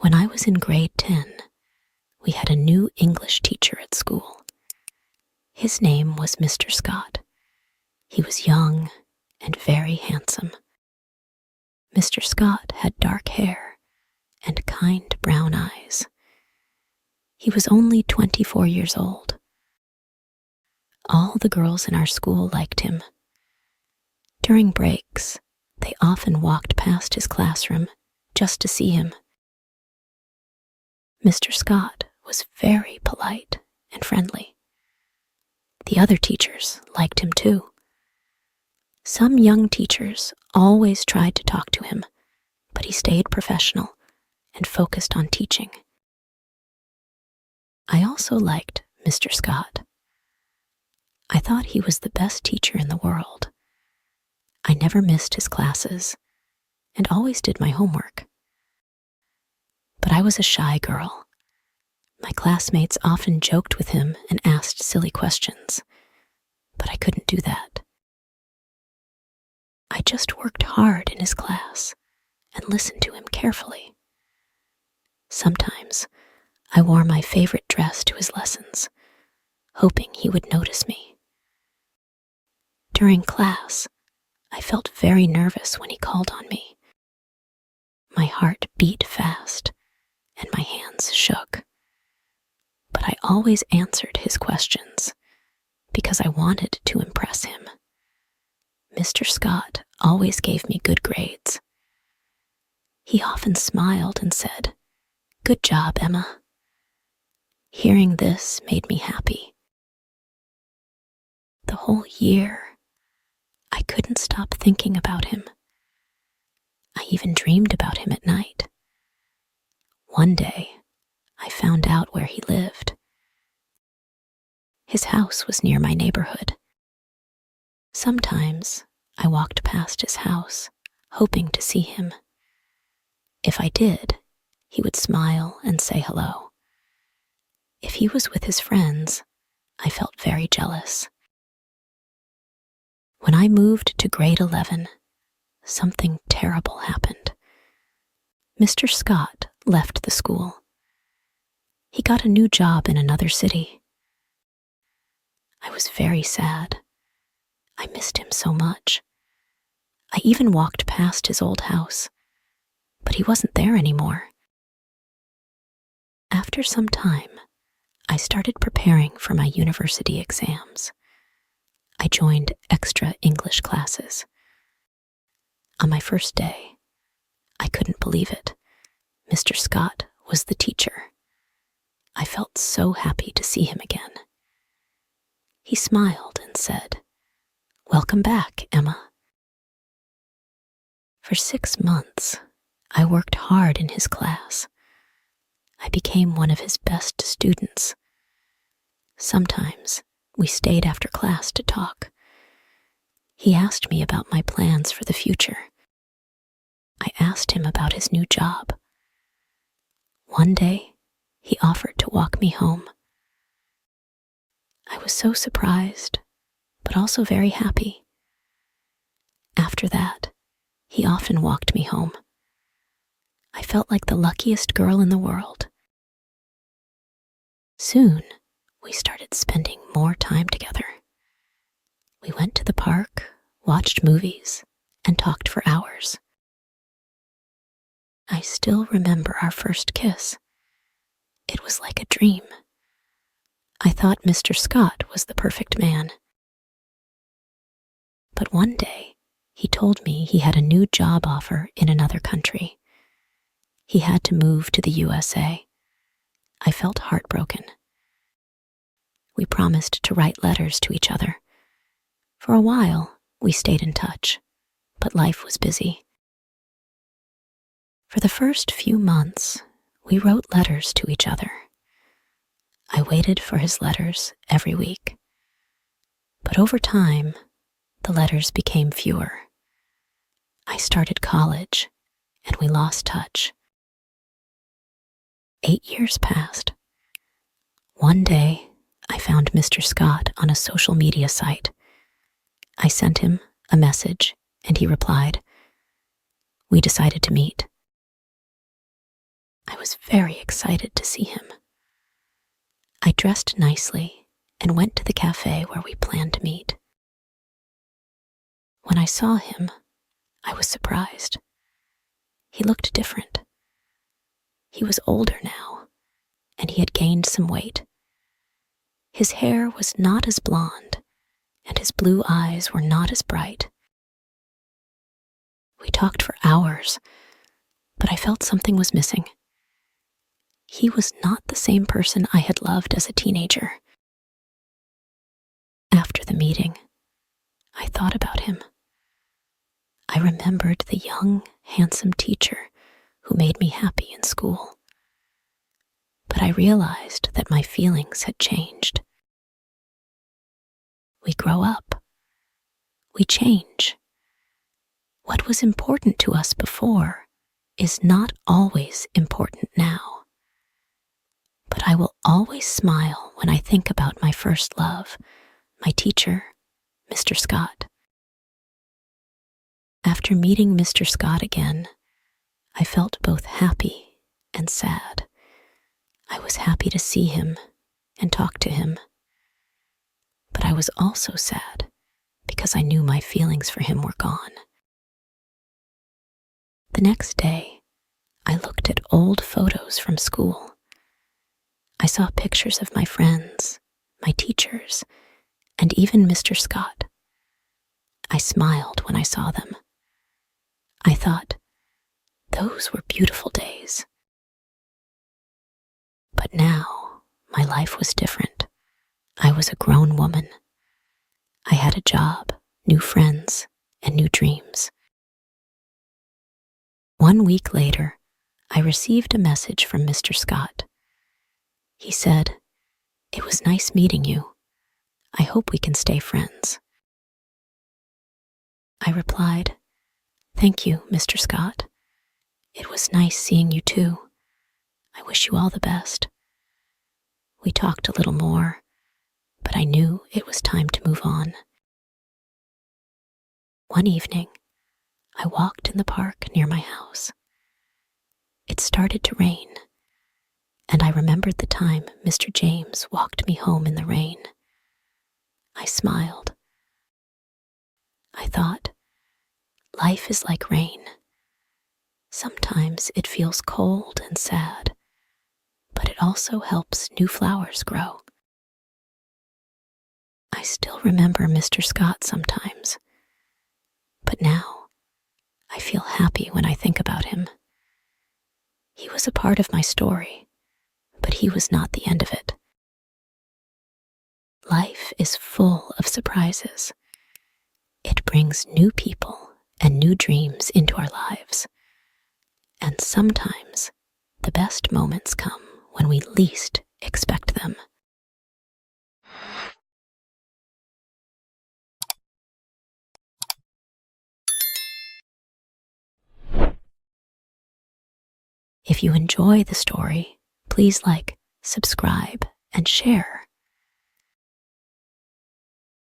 When I was in grade 10, we had a new English teacher at school. His name was Mr. Scott. He was young and very handsome. Mr. Scott had dark hair and kind brown eyes. He was only 24 years old. All the girls in our school liked him. During breaks, they often walked past his classroom just to see him. Mr. Scott was very polite and friendly. The other teachers liked him too. Some young teachers always tried to talk to him, but he stayed professional and focused on teaching. I also liked Mr. Scott. I thought he was the best teacher in the world. I never missed his classes and always did my homework. But I was a shy girl. My classmates often joked with him and asked silly questions, but I couldn't do that. I just worked hard in his class and listened to him carefully. Sometimes I wore my favorite dress to his lessons, hoping he would notice me. During class, I felt very nervous when he called on me. My heart beat fast and my hands shook. But I always answered his questions because I wanted to impress him. Mr. Scott always gave me good grades. He often smiled and said, "Good job, Emma." Hearing this made me happy. The whole year, I couldn't stop thinking about him. I even dreamed about him at night. One day, I found out where he lived. His house was near my neighborhood. Sometimes I walked past his house, hoping to see him. If I did, he would smile and say hello. If he was with his friends, I felt very jealous. When I moved to grade 11, something terrible happened. Mr. Scott left the school. He got a new job in another city. I was very sad. I missed him so much. I even walked past his old house, but he wasn't there anymore. After some time, I started preparing for my university exams. I joined extra English classes. On my first day, I couldn't believe it. Mr. Scott was the teacher. I felt so happy to see him again. He smiled and said, "Welcome back, Emma." For 6 months, I worked hard in his class. I became one of his best students. Sometimes we stayed after class to talk. He asked me about my plans for the future. I asked him about his new job. One day, he offered to walk me home. I was so surprised, but also very happy. After that, he often walked me home. I felt like the luckiest girl in the world. Soon, we started spending more time together. We went to the park, watched movies, and talked for hours. I still remember our first kiss. It was like a dream. I thought Mr. Scott was the perfect man. But one day, he told me he had a new job offer in another country. He had to move to the USA. I felt heartbroken. We promised to write letters to each other. For a while, we stayed in touch, but life was busy. For the first few months, we wrote letters to each other. I waited for his letters every week. But over time, the letters became fewer. I started college, and we lost touch. 8 years passed. One day, I found Mr. Scott on a social media site. I sent him a message, and he replied. We decided to meet. I was very excited to see him. I dressed nicely and went to the cafe where we planned to meet. When I saw him, I was surprised. He looked different. He was older now, and he had gained some weight. His hair was not as blonde, and his blue eyes were not as bright. We talked for hours, but I felt something was missing. He was not the same person I had loved as a teenager. After the meeting, I thought about him. I remembered the young, handsome teacher who made me happy in school. But I realized that my feelings had changed. We grow up. We change. What was important to us before is not always important now. But I will always smile when I think about my first love, my teacher, Mr. Scott. After meeting Mr. Scott again, I felt both happy and sad. I was happy to see him and talk to him. But I was also sad because I knew my feelings for him were gone. The next day, I looked at old photos from school. I saw pictures of my friends, my teachers, and even Mr. Scott. I smiled when I saw them. I thought, those were beautiful days. But now, my life was different. I was a grown woman. I had a job, new friends, and new dreams. 1 week later, I received a message from Mr. Scott. He said, "It was nice meeting you. I hope we can stay friends." I replied, "Thank you, Mr. Scott. It was nice seeing you too. I wish you all the best." We talked a little more, but I knew it was time to move on. One evening, I walked in the park near my house. It started to rain, and I remembered the time Mr. James walked me home in the rain. I smiled. I thought, life is like rain. Sometimes it feels cold and sad, but it also helps new flowers grow. I still remember Mr. Scott sometimes, but now I feel happy when I think about him. He was a part of my story, but he was not the end of it. Life is full of surprises. It brings new people and new dreams into our lives. And sometimes the best moments come when we least expect them. If you enjoy the story, please like, subscribe, and share.